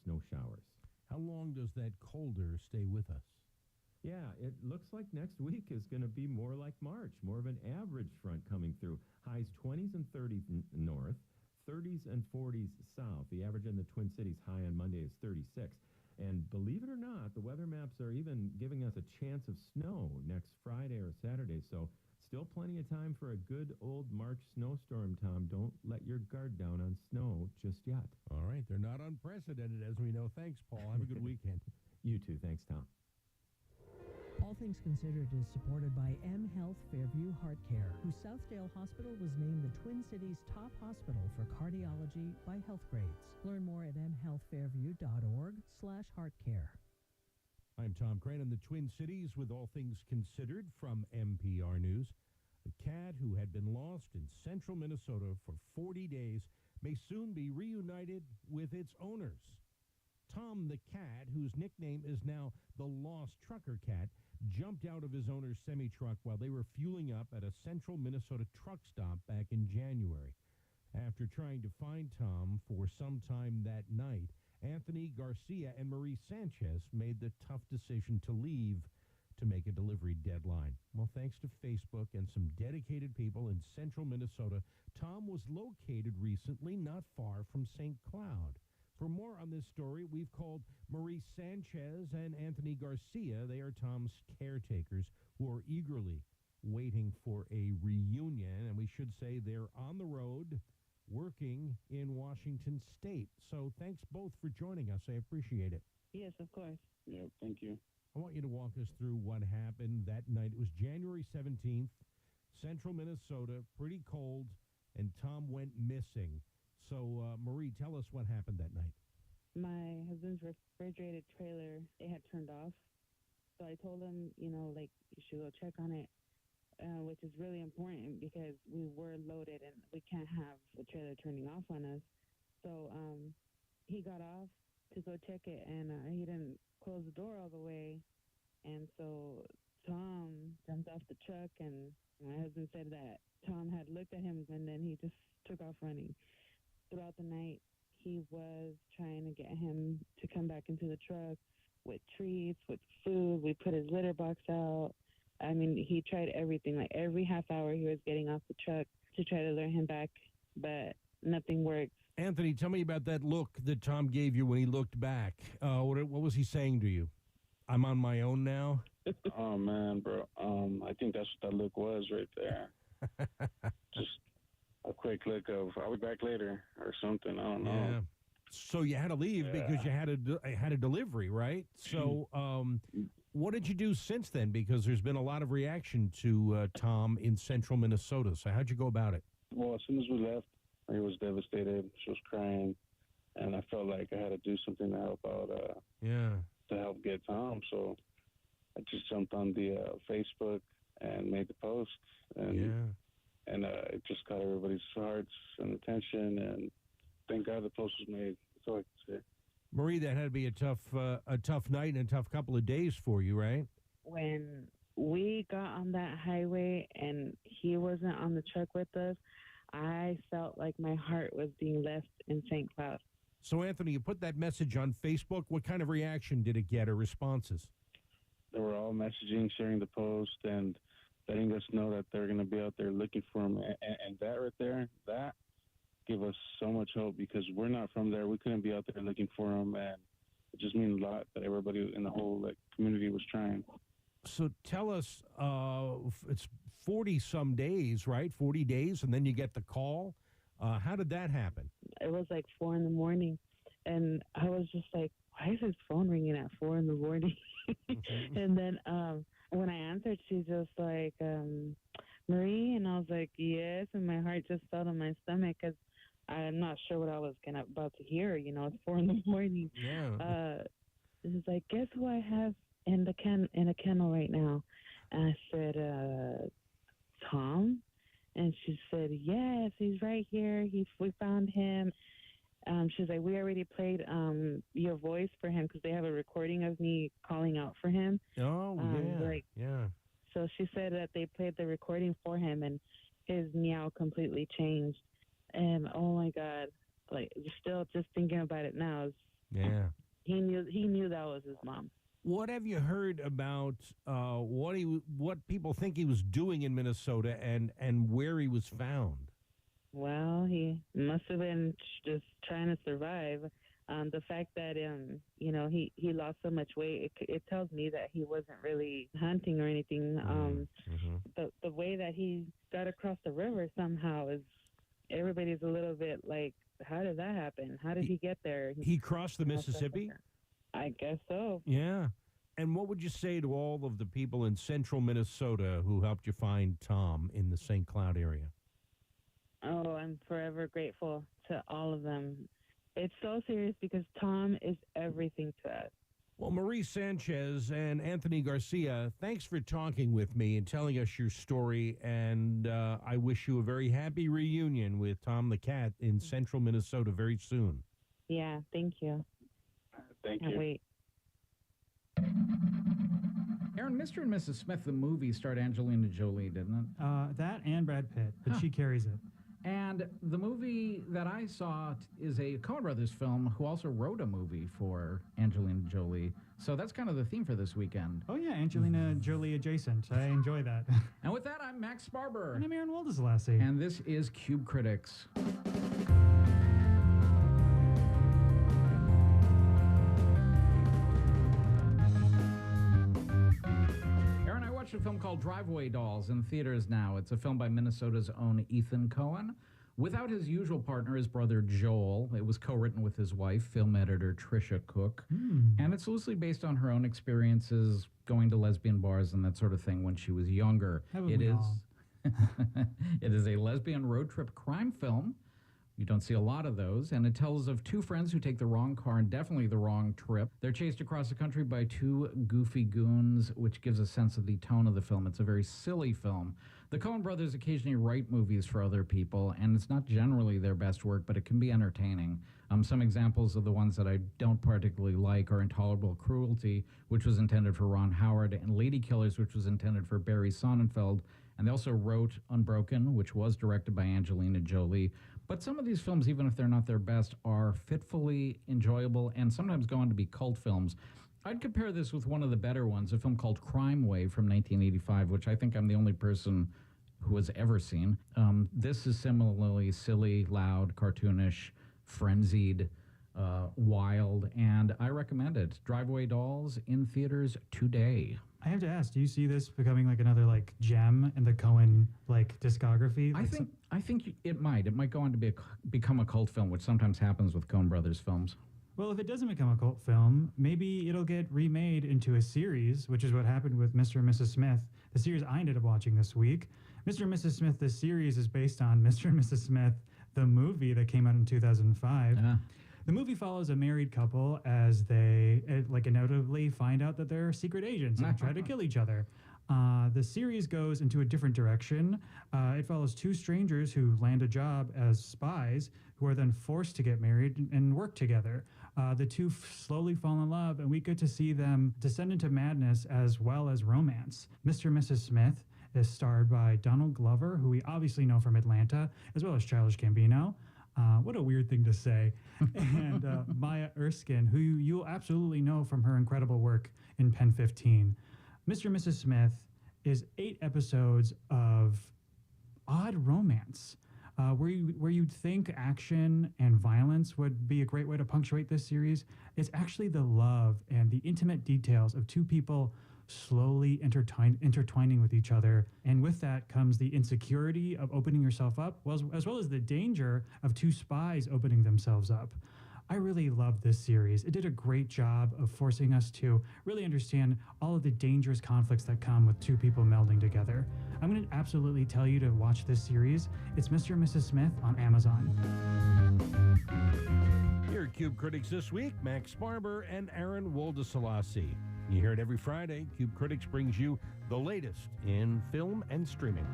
snow showers. How long does that colder stay with us? Yeah, it looks like next week is going to be more like March, more of an average front coming through. Highs 20s and 30s north, 30s and 40s south. The average in the Twin Cities high on Monday is 36. And believe it or not, the weather maps are even giving us a chance of snow next Friday or Saturday. So still plenty of time for a good old March snowstorm, Tom. Don't let your guard down on snow just yet. All right. They're not unprecedented, as we know. Thanks, Paul. Have a good weekend. You too. Thanks, Tom. All Things Considered is supported by M Health Fairview Heart Care, whose Southdale Hospital was named the Twin Cities top hospital for cardiology by Healthgrades. Learn more at mhealthfairview.org/heartcare. I'm Tom Crane in the Twin Cities with All Things Considered from NPR News. A cat who had been lost in central Minnesota for 40 days may soon be reunited with its owners. Tom the cat, whose nickname is now the Lost Trucker Cat, jumped out of his owner's semi-truck while they were fueling up at a central Minnesota truck stop back in January. After trying to find Tom for some time that night, Anthony Garcia and Marie Sanchez made the tough decision to leave to make a delivery deadline. Well, thanks to Facebook and some dedicated people in central Minnesota, Tom was located recently not far from St. Cloud. For more on this story, we've called Marie Sanchez and Anthony Garcia. They are Tom's caretakers who are eagerly waiting for a reunion. And we should say they're on the road working in Washington State. So thanks both for joining us. I appreciate it. Yes, of course. Yeah, thank you. I want you to walk us through what happened that night. It was January 17th, central Minnesota, pretty cold, and Tom went missing. So, Marie, tell us what happened that night. My husband's refrigerated trailer, it had turned off. So I told him, you should go check on it, which is really important because we were loaded and we can't have the trailer turning off on us. So he got off to go check it, and he didn't close the door all the way. And so Tom jumped off the truck, and my husband said that Tom had looked at him, and then he just took off running. Throughout the night, he was trying to get him to come back into the truck with treats, with food. We put his litter box out. I mean, he tried everything. Like every half hour, he was getting off the truck to try to lure him back, but nothing worked. Anthony, tell me about that look that Tom gave you when he looked back. What was he saying to you? I'm on my own now? Oh, man, bro. I think that's what that look was right there. Just a quick look of, I'll be back later or something. I don't know. Yeah. So you had to leave because you had a delivery, right? So what did you do since then? Because there's been a lot of reaction to Tom in central Minnesota. So how'd you go about it? Well, as soon as we left, he was devastated. She was crying. And I felt like I had to do something to help out, to help get Tom. So I just jumped on the Facebook and made the post. And it just caught everybody's hearts and attention, and thank God the post was made. That's all I can say. Marie, that had to be a tough night and a tough couple of days for you, right? When we got on that highway and he wasn't on the truck with us, I felt like my heart was being left in St. Cloud. So, Anthony, you put that message on Facebook. What kind of reaction did it get, or responses? They were all messaging, sharing the post, and letting us know that they're going to be out there looking for him. And that right there, that gave us so much hope because we're not from there. We couldn't be out there looking for him, and it just means a lot that everybody in the whole community was trying. So tell us, it's 40-some days, right? 40 days, and then you get the call. How did that happen? It was like 4 a.m, and I was just like, why is his phone ringing at 4 a.m? And then when I answered, she's just like, Marie? And I was like, yes, and my heart just fell in my stomach because I'm not sure what I was about to hear. It's 4 a.m. Yeah. She's like, guess who I have in a kennel right now? And I said, Tom? And she said, yes, he's right here. We found him. She's like, we already played your voice for him because they have a recording of me calling out for him. Oh, yeah. So she said that they played the recording for him, and his meow completely changed. And, oh, my God, still just thinking about it now is Yeah. He knew that was his mom. What have you heard about what people think he was doing in Minnesota and where he was found? Well, he must have been just trying to survive. The fact that he lost so much weight, it tells me that he wasn't really hunting or anything. The way that he got across the river somehow is, everybody's a little bit like, how did that happen? How did he get there? He crossed the Mississippi? I guess so. Yeah. And what would you say to all of the people in central Minnesota who helped you find Tom in the St. Cloud area? Oh, I'm forever grateful to all of them. It's so serious because Tom is everything to us. Well, Marie Sanchez and Anthony Garcia, thanks for talking with me and telling us your story. And I wish you a very happy reunion with Tom the cat in central Minnesota very soon. Yeah, thank you. Thank you. Wait. Aaron, Mr. and Mrs. Smith, the movie, starred Angelina Jolie, didn't it? That and Brad Pitt, but she carries it. And the movie that I saw is a Coen Brothers film who also wrote a movie for Angelina Jolie. So that's kind of the theme for this weekend. Oh, yeah, Angelina Jolie adjacent. I enjoy that. And with that, I'm Max Barber. And I'm Aaron Waldeslassie. And this is Cube Critics. A film called Driveway Dolls in theaters now. It's a film by Minnesota's own Ethan Coen. Without his usual partner, his brother Joel. It was co-written with his wife, film editor Tricia Cook. And it's loosely based on her own experiences going to lesbian bars and that sort of thing when she was younger. It is a lesbian road trip crime film. You don't see a lot of those, and it tells of two friends who take the wrong car and definitely the wrong trip. They're chased across the country by two goofy goons, which gives a sense of the tone of the film. It's a very silly film. The Coen brothers occasionally write movies for other people, and it's not generally their best work, but it can be entertaining. Some examples of the ones that I don't particularly like are Intolerable Cruelty, which was intended for Ron Howard, and Lady Killers, which was intended for Barry Sonnenfeld. And they also wrote Unbroken, which was directed by Angelina Jolie. But some of these films, even if they're not their best, are fitfully enjoyable and sometimes go on to be cult films. I'd compare this with one of the better ones, a film called Crime Wave from 1985, which I think I'm the only person who has ever seen. This is similarly silly, loud, cartoonish, frenzied, wild, and I recommend it. Driveway Dolls in theaters today. I have to ask, do you see this becoming like another like gem in the Coen like discography? I think it might. It might go on to become a cult film, which sometimes happens with Coen Brothers films. Well, if it doesn't become a cult film, maybe it'll get remade into a series, which is what happened with Mr. and Mrs. Smith, the series I ended up watching this week. Mr. and Mrs. Smith, this series is based on Mr. and Mrs. Smith, the movie that came out in 2005. The movie follows a married couple as they inevitably find out that they're secret agents and try to kill each other. The series goes into a different direction. It follows two strangers who land a job as spies who are then forced to get married and work together. The two slowly fall in love, and we get to see them descend into madness as well as romance. Mr. and Mrs. Smith is starred by Donald Glover, who we obviously know from Atlanta, as well as Childish Gambino. What a weird thing to say. And Maya Erskine, who you'll absolutely know from her incredible work in Pen 15. Mr. and Mrs. Smith is 8 episodes of odd romance, where you'd think action and violence would be a great way to punctuate this series. It's actually the love and the intimate details of two people slowly intertwining with each other. And with that comes the insecurity of opening yourself up, as well as the danger of two spies opening themselves up. I really love this series. It did a great job of forcing us to really understand all of the dangerous conflicts that come with two people melding together. I'm going to absolutely tell you to watch this series. It's Mr. and Mrs. Smith on Amazon. Here at Cube Critics this week, Max Barber and Aaron Waldeslassie. You hear it every Friday. Cube Critics brings you the latest in film and streaming.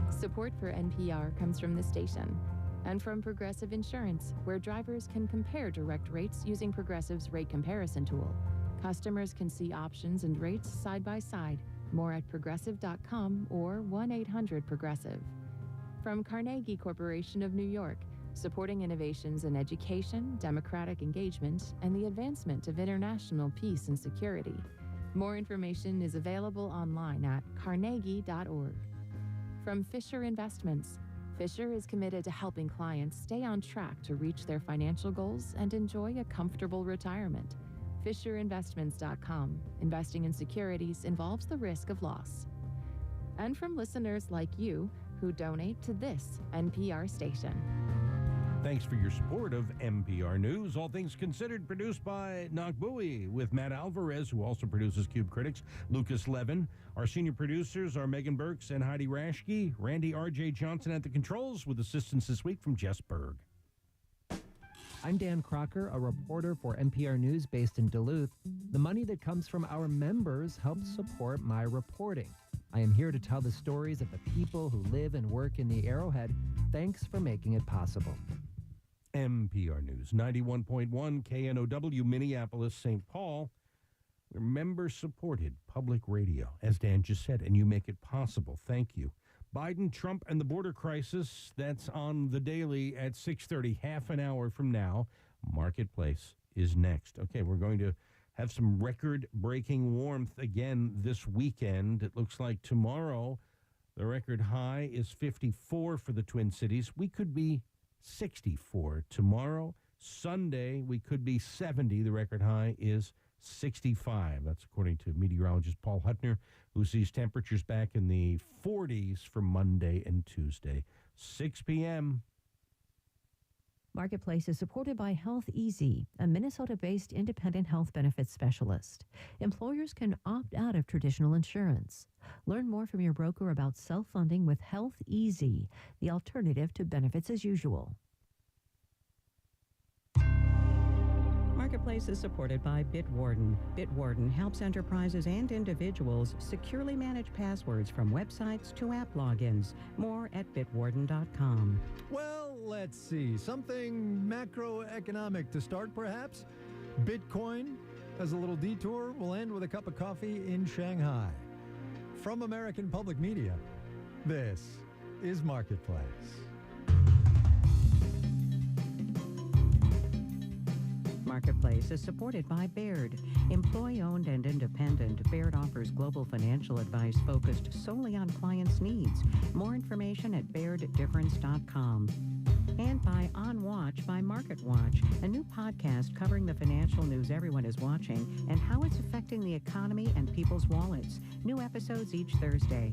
Support for NPR comes from the station and from Progressive Insurance, where drivers can compare direct rates using Progressive's rate comparison tool. Customers can see options and rates side by side. More at progressive.com or 1-800-PROGRESSIVE. From Carnegie Corporation of New York, supporting innovations in education, democratic engagement, and the advancement of international peace and security. More information is available online at carnegie.org. From Fisher Investments, Fisher is committed to helping clients stay on track to reach their financial goals and enjoy a comfortable retirement. FisherInvestments.com. Investing in securities involves the risk of loss. And from listeners like you who donate to this NPR station. Thanks for your support of NPR News. All Things Considered, produced by Nakbui, with Matt Alvarez, who also produces Cube Critics, Lucas Levin. Our senior producers are Megan Burks and Heidi Rashke. Randy R.J. Johnson at the controls, with assistance this week from Jess Berg. I'm Dan Crocker, a reporter for NPR News based in Duluth. The money that comes from our members helps support my reporting. I am here to tell the stories of the people who live and work in the Arrowhead. Thanks for making it possible. NPR News, 91.1 KNOW, Minneapolis, St. Paul. We're member-supported public radio, as Dan just said, and you make it possible. Thank you. Biden, Trump, and the border crisis, that's on the daily at 6:30, half an hour from now. Marketplace is next. Okay, we're going to have some record-breaking warmth again this weekend. It looks like tomorrow the record high is 54 for the Twin Cities. We could be 64 tomorrow. Sunday, we could be 70. The record high is 65. That's according to meteorologist Paul Huttner, who sees temperatures back in the 40s for Monday and Tuesday. 6 p.m. Marketplace is supported by Health Easy, a Minnesota-based independent health benefits specialist. Employers can opt out of traditional insurance. Learn more from your broker about self-funding with Health Easy, the alternative to benefits as usual. Marketplace is supported by Bitwarden. Bitwarden helps enterprises and individuals securely manage passwords from websites to app logins. More at bitwarden.com. Well, let's see. Something macroeconomic to start, perhaps? Bitcoin, as a little detour, will end with a cup of coffee in Shanghai. From American Public Media, this is Marketplace. Marketplace is supported by Baird. Employee-owned and independent, Baird offers global financial advice focused solely on clients' needs. More information at bairdifference.com. And by On Watch by MarketWatch, a new podcast covering the financial news everyone is watching and how it's affecting the economy and people's wallets. New episodes each Thursday.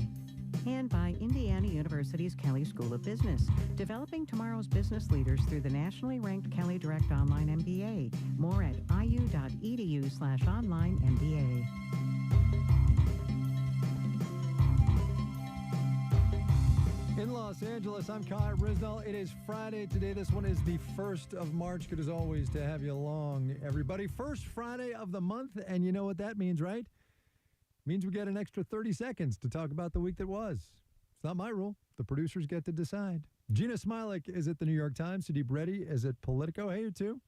And by Indiana University's Kelley School of Business, developing tomorrow's business leaders through the nationally ranked Kelley Direct Online MBA. More at iu.edu/online MBA. In Los Angeles, I'm Kai Risnell. It is Friday today. This one is the 1st of March. Good as always to have you along, everybody. First Friday of the month, and you know what that means, right? Means we get an extra 30 seconds to talk about the week that was. It's not my rule. The producers get to decide. Gina Smilek is at the New York Times. Sudeep Reddy is at Politico. Hey, you two.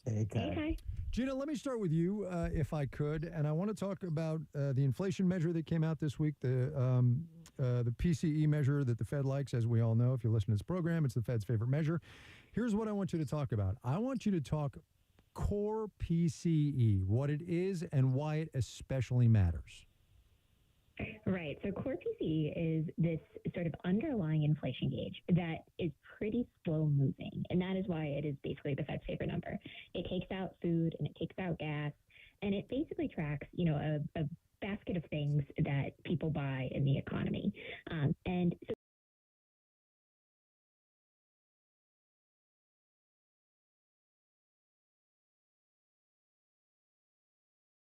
Hey, Kai. Hey, Kai. Gina, let me start with you, if I could. And I want to talk about the inflation measure that came out this week, the PCE measure that the Fed likes, as we all know. If you listen to this program, it's the Fed's favorite measure. Here's what I want you to talk about. I want you to talk core PCE, what it is and why it especially matters. Right. So core PCE is this sort of underlying inflation gauge that is pretty slow moving. And that is why it is basically the Fed's favorite number. It takes out food and it takes out gas, and it basically tracks, a basket of things that people buy in the economy. And so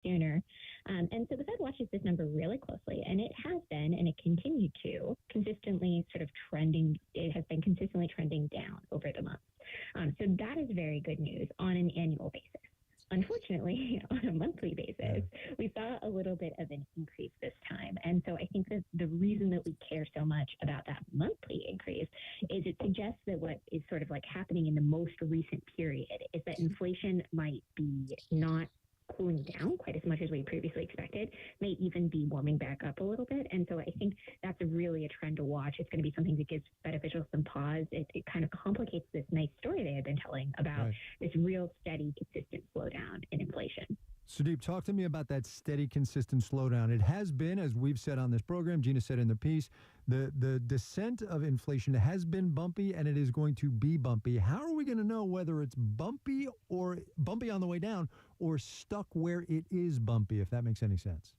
sooner. And so the Fed watches this number really closely, and it has been, and it continued to, consistently sort of trending. It has been consistently trending down over the months. So that is very good news on an annual basis. Unfortunately, on a monthly basis, we saw a little bit of an increase this time. And so I think that the reason that we care so much about that monthly increase is it suggests that what is sort of like happening in the most recent period is that inflation might be not cooling down quite as much as we previously expected. market may even be warming back up a little bit. And so I think that's really a trend to watch. It's going to be something that gives Fed officials some pause. It kind of complicates this nice story they have been telling about this real steady, consistent slowdown in inflation. Sudeep, talk to me about that steady, consistent slowdown. It has been, as we've said on this program, Gina said in the piece, the descent of inflation has been bumpy, and it is going to be bumpy. How are we going to know whether it's bumpy or bumpy on the way down or stuck where it is bumpy, if that makes any sense?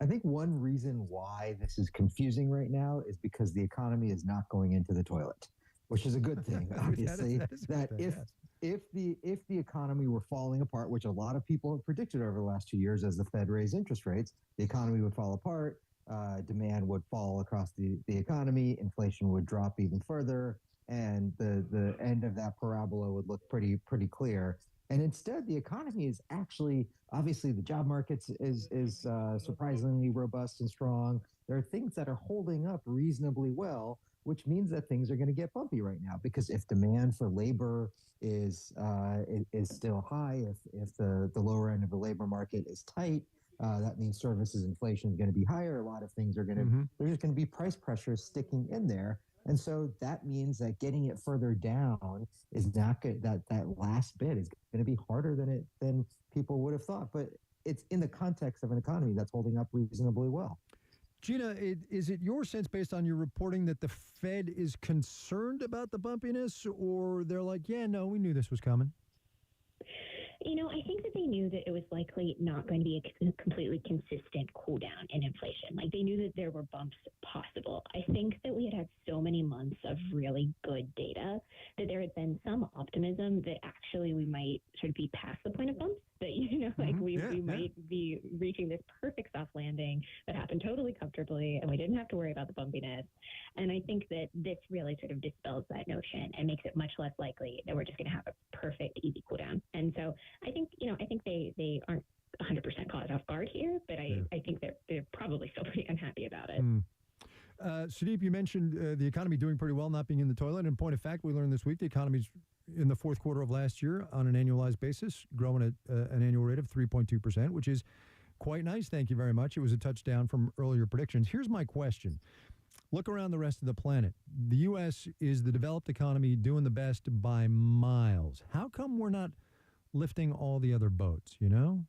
I think one reason why this is confusing right now is because the economy is not going into the toilet, which is a good thing, obviously. If the economy were falling apart, which a lot of people have predicted over the last 2 years as the Fed raised interest rates, the economy would fall apart, demand would fall across the economy, inflation would drop even further, and the end of that parabola would look pretty clear. And instead, the economy is actually, obviously, the job market is surprisingly robust and strong. There are things that are holding up reasonably well, which means that things are going to get bumpy right now. Because if demand for labor is still high, if the lower end of the labor market is tight, that means services inflation is going to be higher. A lot of things are going to there's going to be price pressures sticking in there. And so that means that getting it further down is not good. That last bit is going to be harder than people would have thought. But it's in the context of an economy that's holding up reasonably well. Gina, is it your sense, based on your reporting, that the Fed is concerned about the bumpiness, or they're like, yeah, no, we knew this was coming? You know, I think that they knew that it was likely not going to be a completely consistent cool down in inflation. Like, they knew that there were bumps possible. I think that we had so many months of really good data that there had been some optimism that actually we might sort of be past the point of bumps, that, you know, like we might be reaching this perfect soft landing that happened totally comfortably and we didn't have to worry about the bumpiness. And I think that this really sort of dispels that notion and makes it much less likely that we're just going to have a perfect easy cool down. And so I think they aren't 100% caught off guard here, but I think they're probably still pretty unhappy about it. Sudeep, you mentioned the economy doing pretty well, not being in the toilet. And point of fact, we learned this week the economy's in the fourth quarter of last year on an annualized basis, growing at an annual rate of 3.2%, which is quite nice. Thank you very much. It was a touchdown from earlier predictions. Here's my question. Look around the rest of the planet. The U.S. is the developed economy doing the best by miles. How come we're not lifting all the other boats, you know?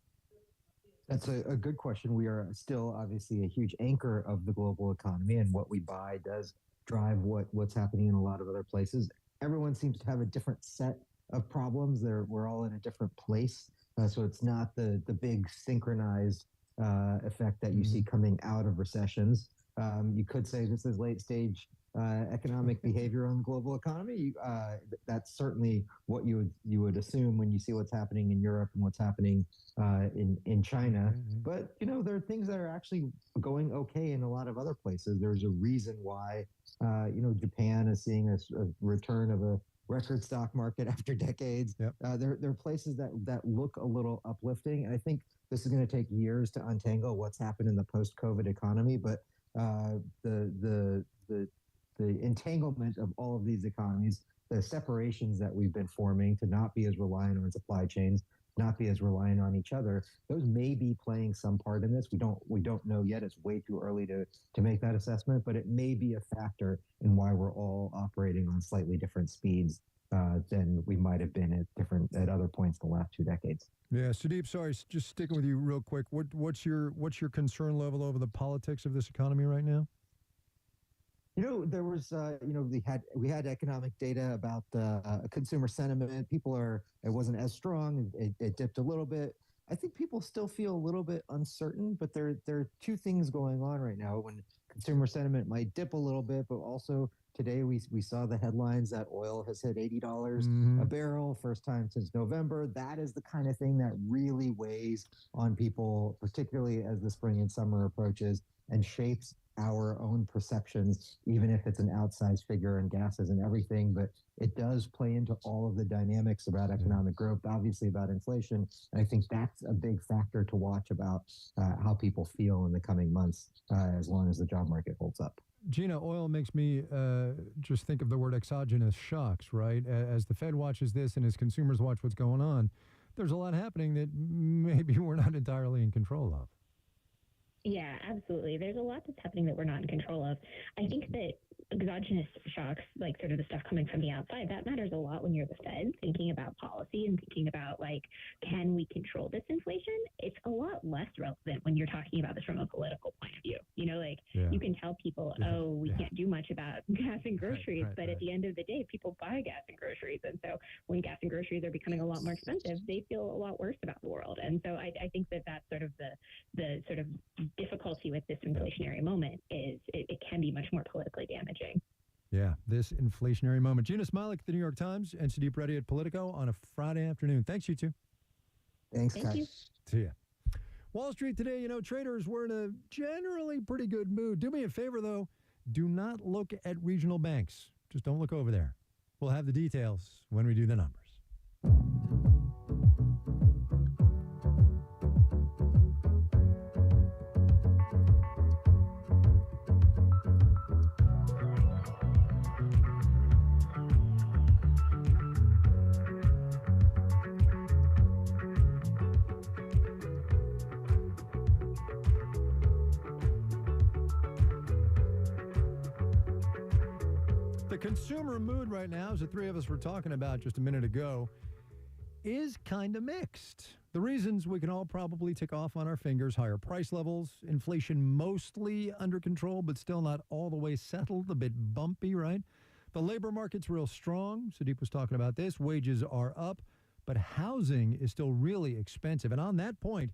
That's a good question. We are still obviously a huge anchor of the global economy, and what we buy does drive what's happening in a lot of other places. Everyone seems to have a different set of problems. We're all in a different place. So it's not the big synchronized effect that you see coming out of recessions. You could say this is late stage economic behavior on the global economy. That's certainly what you would assume when you see what's happening in Europe and what's happening in China. But, you know, there are things that are actually going okay in a lot of other places. There's a reason why, Japan is seeing a return of a record stock market after decades. There are places that look a little uplifting. And I think this is going to take years to untangle what's happened in the post-COVID economy. But the entanglement of all of these economies, the separations that we've been forming to not be as reliant on supply chains, not be as reliant on each other, those may be playing some part in this. We don't know yet. It's way too early to make that assessment, but it may be a factor in why we're all operating on slightly different speeds than we might have been at other points in the last 2 decades. Yeah, Sudeep, sorry, just sticking with you real quick. What's your concern level over the politics of this economy right now? You know, there was, we had economic data about consumer sentiment. It wasn't as strong. It dipped a little bit. I think people still feel a little bit uncertain, but there are two things going on right now. When consumer sentiment might dip a little bit, but also today we saw the headlines that oil has hit $80 a barrel, first time since November. That is the kind of thing that really weighs on people, particularly as the spring and summer approaches, and shapes our own perceptions, even if it's an outsized figure and gases and everything. But it does play into all of the dynamics about economic growth, obviously about inflation. And I think that's a big factor to watch about how people feel in the coming months, as long as the job market holds up. Gina, oil makes me just think of the word exogenous shocks, right? As the Fed watches this and as consumers watch what's going on, there's a lot happening that maybe we're not entirely in control of. Yeah, absolutely. There's a lot that's happening that we're not in control of. I think that exogenous shocks, like sort of the stuff coming from the outside, that matters a lot when you're the Fed, thinking about policy and thinking about, like, can we control this inflation? It's a lot less relevant when you're talking about this from a political point of view. You know, like, you can tell people, oh, we can't do much about gas and groceries, but at the end of the day, people buy gas and groceries. And so when gas and groceries are becoming a lot more expensive, they feel a lot worse about the world. And so I think that that's sort of the sort of difficulty with this inflationary moment is it can be much more politically damaging. Yeah, this inflationary moment. Gina Smilik at the New York Times and Sudeep Reddy at Politico on a Friday afternoon. Thanks, you two. Thanks, Thank guys. you. See ya. Wall Street today, you know, traders were in a generally pretty good mood. Do me a favor, though. Do not look at regional banks. Just don't look over there. We'll have the details when we do the numbers. The consumer mood right now, as the three of us were talking about just a minute ago, is kind of mixed. The reasons we can all probably tick off on our fingers: higher price levels, inflation mostly under control, but still not all the way settled, a bit bumpy, right? The labor market's real strong. Sudeep was talking about this. Wages are up, but housing is still really expensive. And on that point,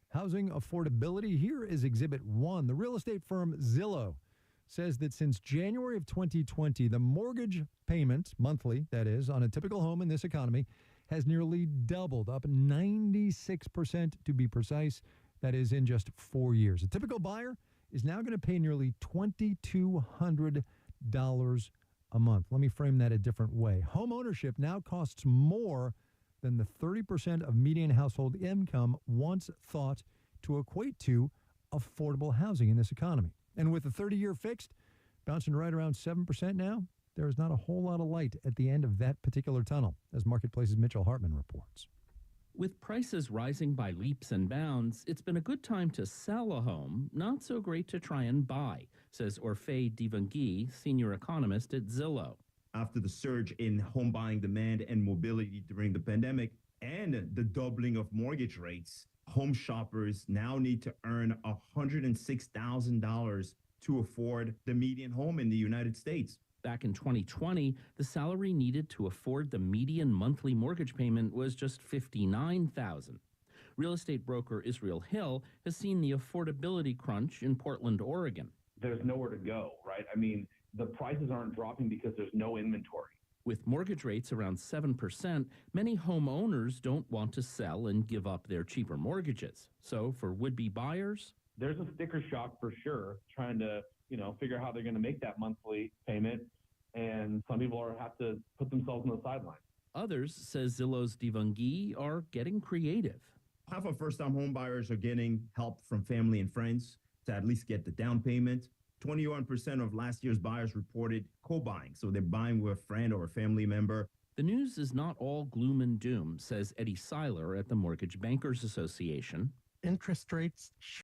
housing affordability, here is Exhibit 1. The real estate firm Zillow says that since January of 2020, the mortgage payment, monthly that is, on a typical home in this economy has nearly doubled, up 96% to be precise. That is in just 4 years. A typical buyer is now going to pay nearly $2,200 a month. Let me frame that a different way. Home ownership now costs more than the 30% of median household income once thought to equate to affordable housing in this economy. And with the 30-year fixed bouncing right around 7% now, there is not a whole lot of light at the end of that particular tunnel, as Marketplace's Mitchell Hartman reports. With prices rising by leaps and bounds, it's been a good time to sell a home, not so great to try and buy, says Orfeh Divangi, senior economist at Zillow. After the surge in home buying demand and mobility during the pandemic and the doubling of mortgage rates, home shoppers now need to earn $106,000 to afford the median home in the United States. Back in 2020, the salary needed to afford the median monthly mortgage payment was just $59,000. Real estate broker Israel Hill has seen the affordability crunch in Portland, Oregon. There's nowhere to go, right? I mean, the prices aren't dropping because there's no inventory. With mortgage rates around 7%, many homeowners don't want to sell and give up their cheaper mortgages. So for would-be buyers, there's a sticker shock for sure, trying to, figure out how they're going to make that monthly payment. And some people have to put themselves on the sidelines. Others, says Zillow's Divangi, are getting creative. Half of first-time home buyers are getting help from family and friends to at least get the down payment. 21% of last year's buyers reported co-buying, so they're buying with a friend or a family member. The news is not all gloom and doom, says Eddie Seiler at the Mortgage Bankers Association. Interest rates